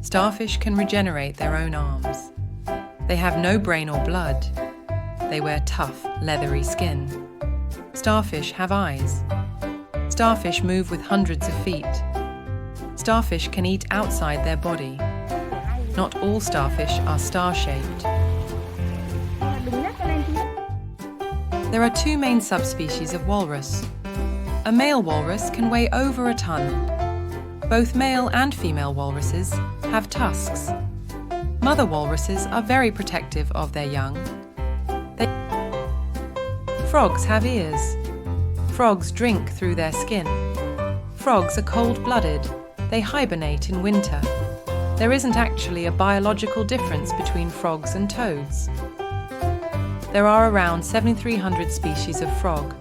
Starfish can regenerate their own arms. They have no brain or blood. They wear tough, leathery skin. Starfish have eyes. Starfish move with hundreds of feet. Starfish can eat outside their body. Not all starfish are star-shaped. There are two main subspecies of walrus. A male walrus can weigh over a ton. Both male and female walruses have tusks. Mother walruses are very protective of their young. Frogs have ears. Frogs drink through their skin. Frogs are cold-blooded. They hibernate in winter. There isn't actually a biological difference between frogs and toads. There are around 7,300 species of frog.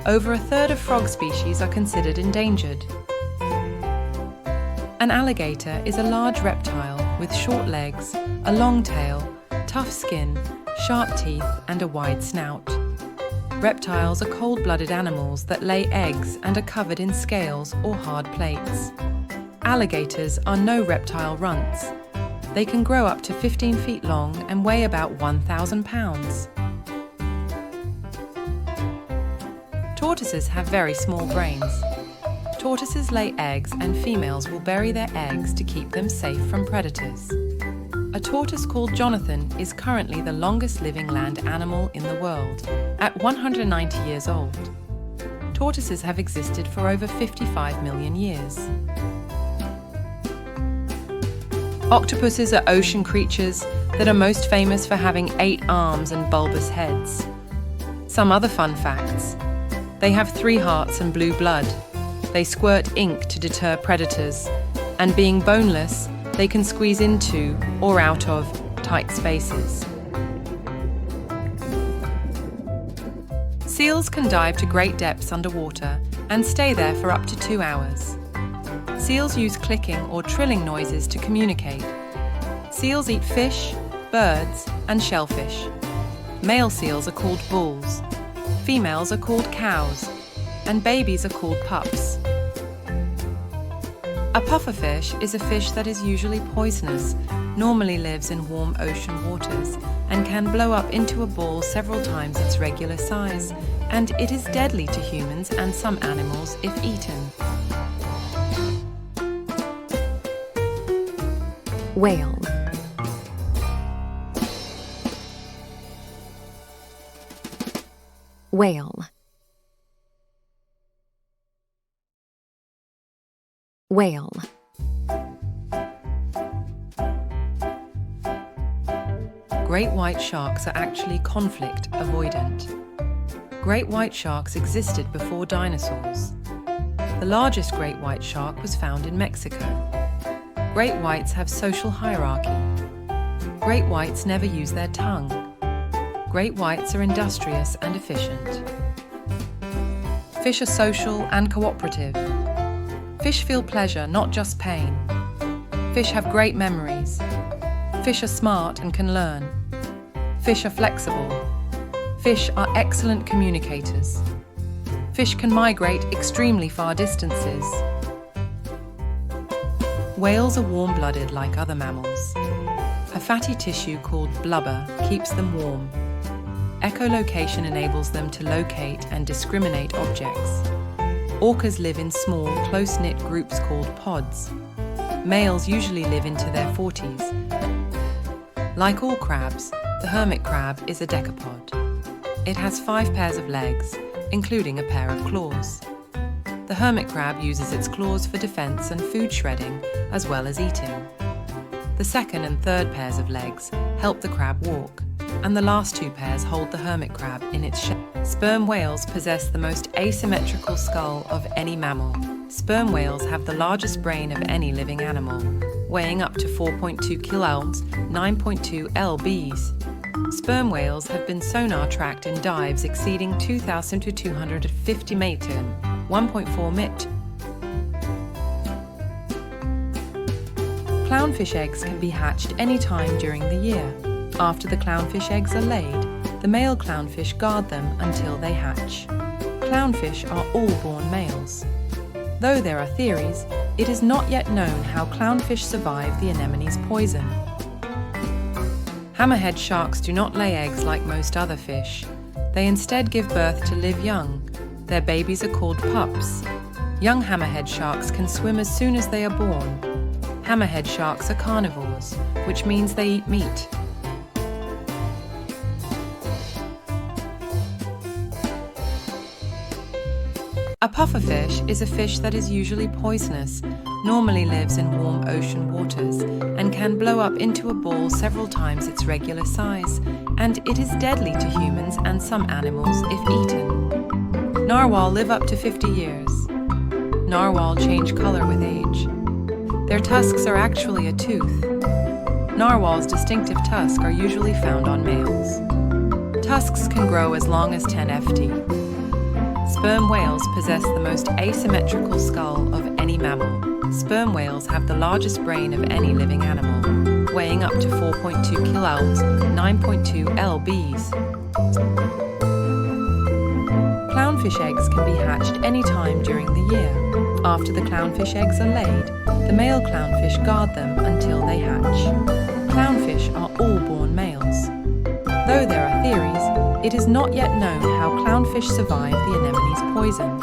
Over a third of frog species are considered endangered. An alligator is a large reptile with short legs, a long tail, tough skin, sharp teeth, and a wide snout. Reptiles are cold-blooded animals that lay eggs and are covered in scales or hard plates. Alligators are no reptile runts. They can grow up to 15 feet long and weigh about 1,000 pounds. Tortoises have very small brains. Tortoises lay eggs and females will bury their eggs to keep them safe from predators. A tortoise called Jonathan is currently the longest living land animal in the world, at 190 years old. Tortoises have existed for over 55 million years. Octopuses are ocean creatures that are most famous for having 8 arms and bulbous heads. Some other fun facts. They have 3 hearts and blue blood. They squirt ink to deter predators. And being boneless, they can squeeze into or out of tight spaces. Seals can dive to great depths underwater and stay there for up to 2 hours. Seals use clicking or trilling noises to communicate. Seals eat fish, birds, and shellfish. Male seals are called bulls. Females are called cows, and babies are called pups. A pufferfish is a fish that is usually poisonous, normally lives in warm ocean waters, and can blow up into a ball several times its regular size, and it is deadly to humans and some animals if eaten. Whale. Whale. Whale. Great white sharks are actually conflict avoidant. Great white sharks existed before dinosaurs. The largest great white shark was found in Mexico. Great whites have social hierarchy. Great whites never use their tongue. Great whites are industrious and efficient. Fish are social and cooperative. Fish feel pleasure, not just pain. Fish have great memories. Fish are smart and can learn. Fish are flexible. Fish are excellent communicators. Fish can migrate extremely far distances. Whales are warm-blooded like other mammals. A fatty tissue called blubber keeps them warm. Echolocation enables them to locate and discriminate objects. Orcas live in small, close-knit groups called pods. Males usually live into their 40s. Like all crabs, the hermit crab is a decapod. It has 5 pairs of legs, including a pair of claws. The hermit crab uses its claws for defense and food shredding, as well as eating. The second and third pairs of legs help the crab walk, and the last 2 pairs hold the hermit crab in its shell. Sperm whales possess the most asymmetrical skull of any mammal. Sperm whales have the largest brain of any living animal, weighing up to 4.2 kilograms, 9.2 lbs. Sperm whales have been sonar tracked in dives exceeding 2,000 to 250 meter, 1.4 mit. Clownfish eggs can be hatched any time during the year. After the clownfish eggs are laid, the male clownfish guard them until they hatch. Clownfish are all born males. Though there are theories, It is not yet known how clownfish survive the anemone's poison. Hammerhead sharks do not lay eggs like most other fish. They instead give birth to live young. Their babies are called pups. Young hammerhead sharks can swim as soon as they are born. Hammerhead sharks are carnivores, which means they eat meat. A pufferfish is a fish that is usually poisonous, normally lives in warm ocean waters, and can blow up into a ball several times its regular size, and it is deadly to humans and some animals if eaten. Narwhal live up to 50 years. Narwhal change color with age. Their tusks are actually a tooth. Narwhal's distinctive tusks are usually found on males. Tusks can grow as long as 10 ft. Sperm whales possess the most asymmetrical skull of any mammal. Sperm whales have the largest brain of any living animal, weighing up to 4.2 kilograms, 9.2 lbs. Clownfish eggs can be hatched any time during the year. After the clownfish eggs are laid, the male clownfish guard them until they hatch. Clownfish are all born males. Though there are theories, it is not yet known how clownfish survive the anemone's poison.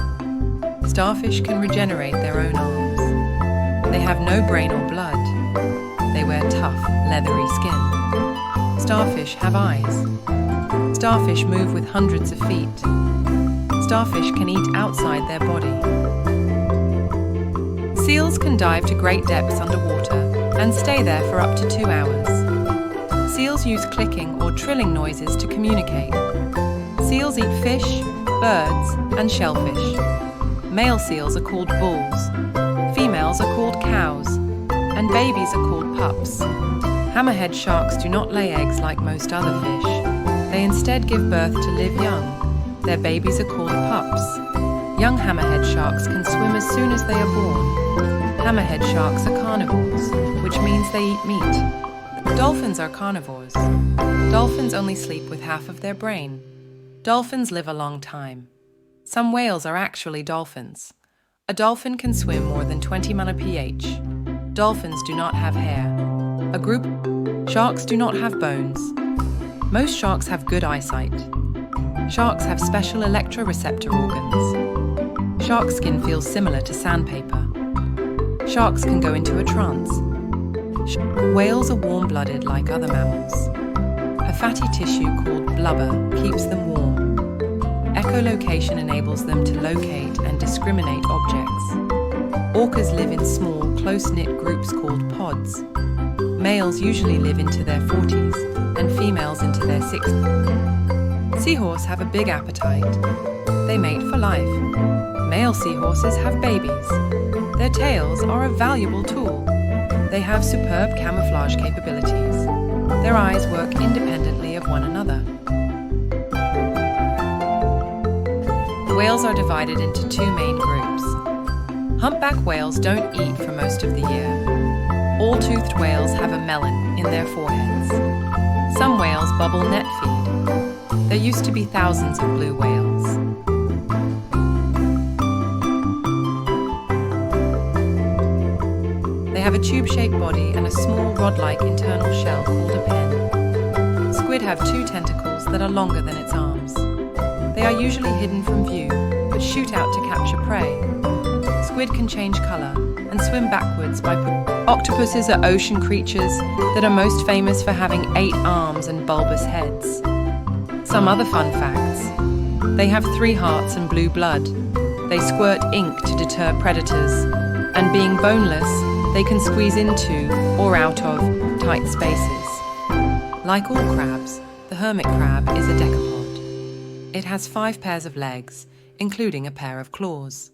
Starfish can regenerate their own arms. They have no brain or blood. They wear tough, leathery skin. Starfish have eyes. Starfish move with hundreds of feet. Starfish can eat outside their body. Seals can dive to great depths underwater and stay there for up to 2 hours. Seals use clicking or trilling noises to communicate. Seals eat fish, birds, and shellfish. Male seals are called bulls, females are called cows, and babies are called pups. Hammerhead sharks do not lay eggs like most other fish. They instead give birth to live young. Their babies are called pups. Young hammerhead sharks can swim as soon as they are born. Hammerhead sharks are carnivores, which means they eat meat. Dolphins are carnivores. Dolphins only sleep with half of their brain. Dolphins live a long time. Some whales are actually dolphins. A dolphin can swim more than 20 mph. Dolphins do not have hair. Sharks do not have bones. Most sharks have good eyesight. Sharks have special electroreceptor organs. Shark skin feels similar to sandpaper. Sharks can go into a trance. Whales are warm-blooded like other mammals. A fatty tissue called blubber keeps them warm. Echolocation enables them to locate and discriminate objects. Orcas live in small, close-knit groups called pods. Males usually live into their 40s and females into their 60s. Seahorses have a big appetite. They mate for life. Male seahorses have babies. Their tails are a valuable tool. They have superb camouflage capabilities. Their eyes work independently of one another. Whales are divided into 2 main groups. Humpback whales don't eat for most of the year. All-toothed whales have a melon in their foreheads. Some whales bubble net feed. There used to be thousands of blue whales. They have a tube-shaped body and a small rod-like internal shell called a pen. Squid have 2 tentacles that are longer than its arms. They are usually hidden from view, but shoot out to capture prey. Squid can change color and swim backwards by Octopuses are ocean creatures that are most famous for having 8 arms and bulbous heads. Some other fun facts. They have 3 hearts and blue blood. They squirt ink to deter predators. And being boneless, they can squeeze into or out of tight spaces. Like all crabs, the hermit crab is a decapod. It has 5 pairs of legs, including a pair of claws.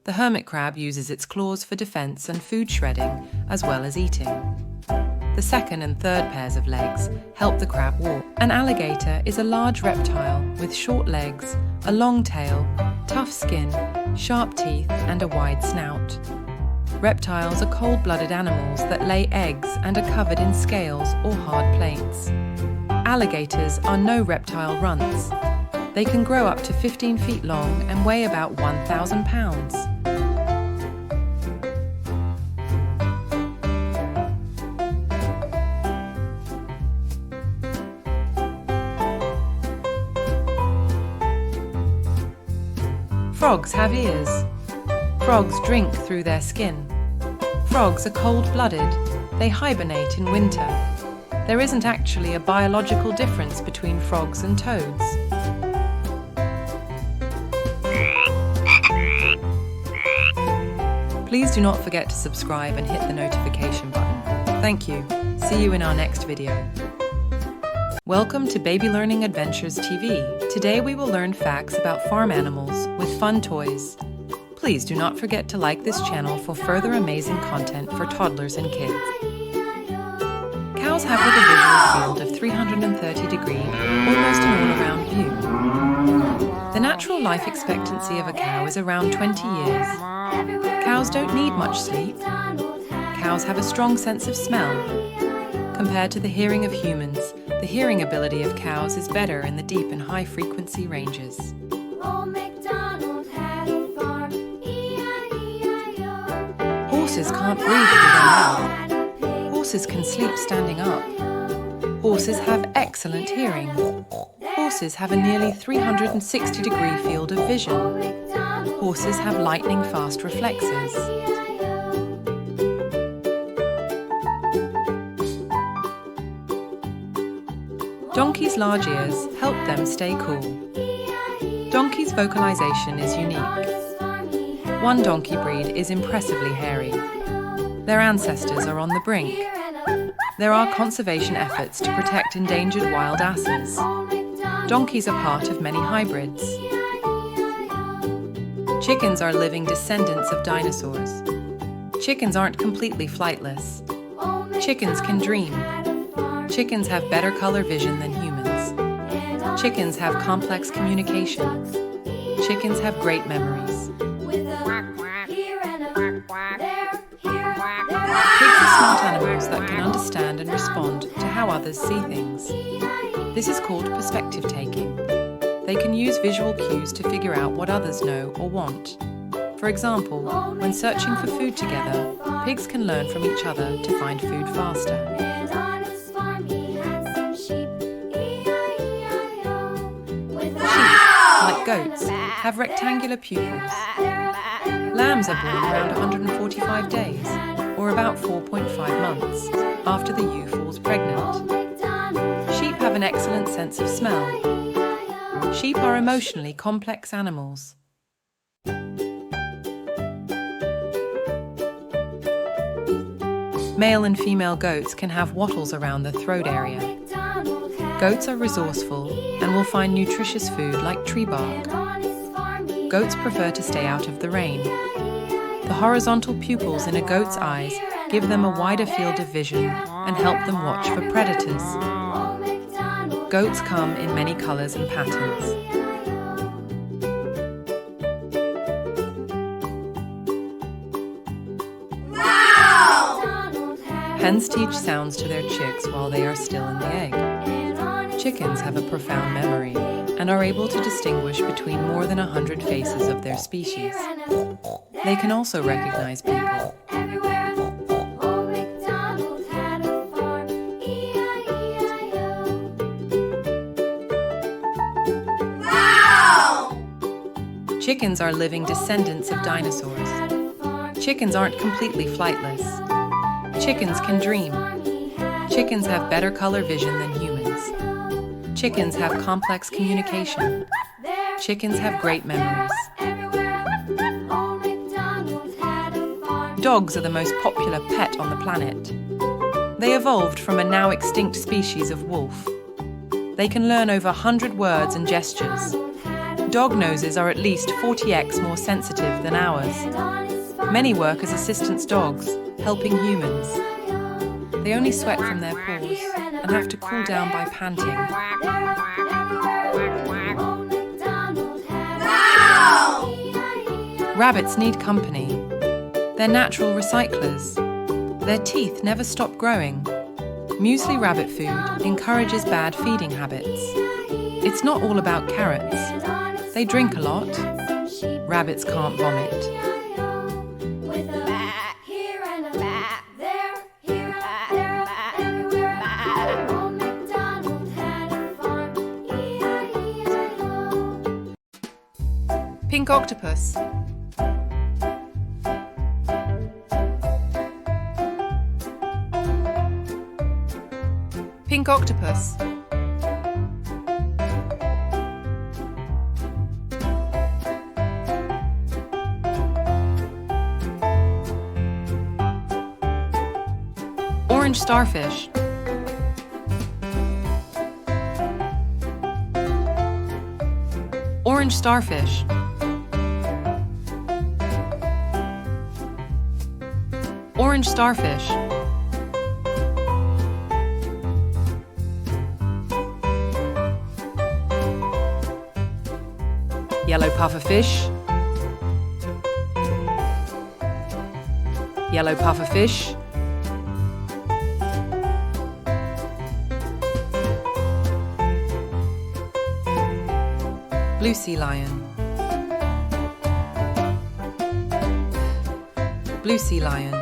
The hermit crab uses its claws for defense and food shredding, as well as eating. The 2nd and 3rd pairs of legs help the crab walk. An alligator is a large reptile with short legs, a long tail, tough skin, sharp teeth, and a wide snout. Reptiles are cold-blooded animals that lay eggs and are covered in scales or hard plates. Alligators are no reptile runts. They can grow up to 15 feet long and weigh about 1,000 pounds. Frogs have ears. Frogs drink through their skin. Frogs are cold-blooded. They hibernate in winter. There isn't actually a biological difference between frogs and toads. Please do not forget to subscribe and hit the notification button. Thank you. See you in our next video. Welcome to Baby Learning Adventures TV. Today we will learn facts about farm animals with fun toys. Please do not forget to like this channel for further amazing content for toddlers and kids. Cows have a visual field of 330-degree, almost an all-around view. The natural life expectancy of a cow is around 20 years. Cows don't need much sleep. Cows have a strong sense of smell. Compared to the hearing of humans, the hearing ability of cows is better in the deep and high-frequency ranges. Horses can't breathe through their mouth. Horses can sleep standing up. Horses have excellent hearing. Horses have a nearly 360-degree field of vision. Horses have lightning-fast reflexes. Donkeys' large ears help them stay cool. Donkeys' vocalization is unique. One donkey breed is impressively hairy. Their ancestors are on the brink. There are conservation efforts to protect endangered wild asses. Donkeys are part of many hybrids. Chickens are living descendants of dinosaurs. Chickens aren't completely flightless. Chickens can dream. Chickens have better color vision than humans. Chickens have complex communication. Chickens have great memories. Pigs are smart animals that can understand and respond to how others see things. This is called perspective taking. They can use visual cues to figure out what others know or want. For example, when searching for food together, pigs can learn from each other to find food faster. Like goats, have rectangular pupils. Lambs are born around 145 days, or about 4.5 months, after the ewe falls pregnant. Sheep have an excellent sense of smell. Sheep are emotionally complex animals. Male and female goats can have wattles around the throat area. Goats are resourceful and will find nutritious food like tree bark. Goats prefer to stay out of the rain. The horizontal pupils in a goat's eyes give them a wider field of vision and help them watch for predators. Goats come in many colors and patterns. Hens teach sounds to their chicks while they are still in the egg. Chickens have a profound memory and are able to distinguish between more than 100 faces of their species. They can also recognize people. Chickens are living descendants of dinosaurs. Chickens aren't completely flightless. Chickens can dream. Chickens have better color vision than humans. Chickens have complex communication. Chickens have great memories. Dogs are the most popular pet on the planet. They evolved from a now extinct species of wolf. They can learn over 100 words and gestures. Dog noses are at least 40x more sensitive than ours. Many work as assistance dogs, helping humans. They only sweat from their paws and have to cool down by panting. Rabbits need company. They're natural recyclers. Their teeth never stop growing. Muesli rabbit food encourages bad feeding habits. It's not all about carrots. They drink a lot. Rabbits can't vomit. Pink octopus. Pink octopus. Orange starfish. Orange starfish. Orange starfish. Yellow pufferfish. Yellow pufferfish. Blue sea lion. Blue sea lion.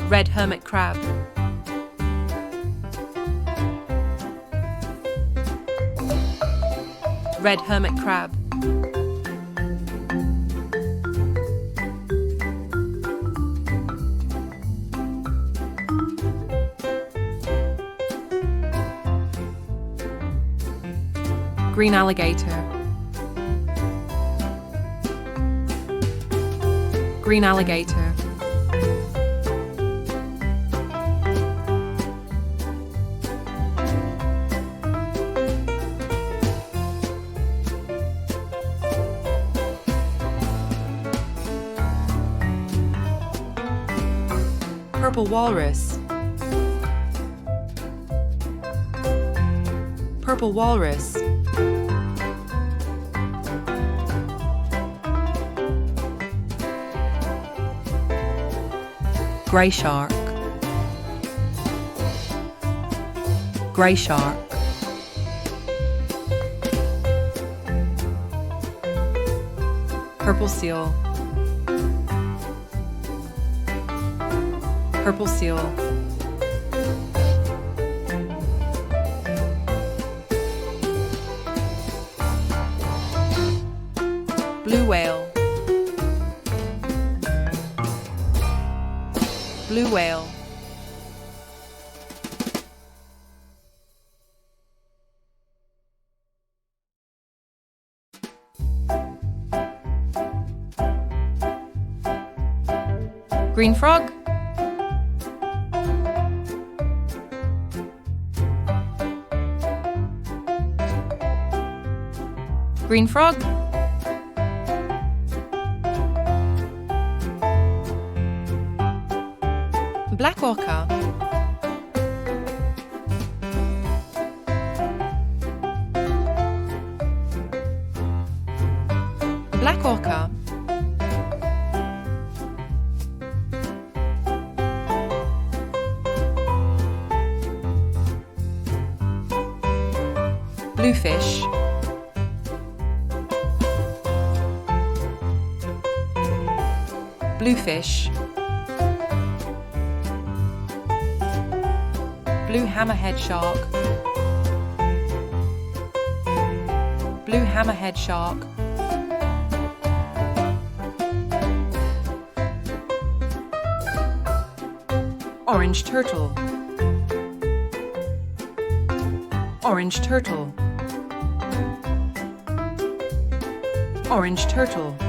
Red hermit crab. Red hermit crab. Green alligator. Green alligator. Purple walrus. Purple walrus. Grey shark. Grey shark. Purple seal. Purple seal. Blue whale. Blue whale. Green frog. Green frog. Black orca. Black orca. Bluefish. Bluefish. Blue hammerhead shark. Blue hammerhead shark. Orange turtle. Orange turtle. Orange turtle.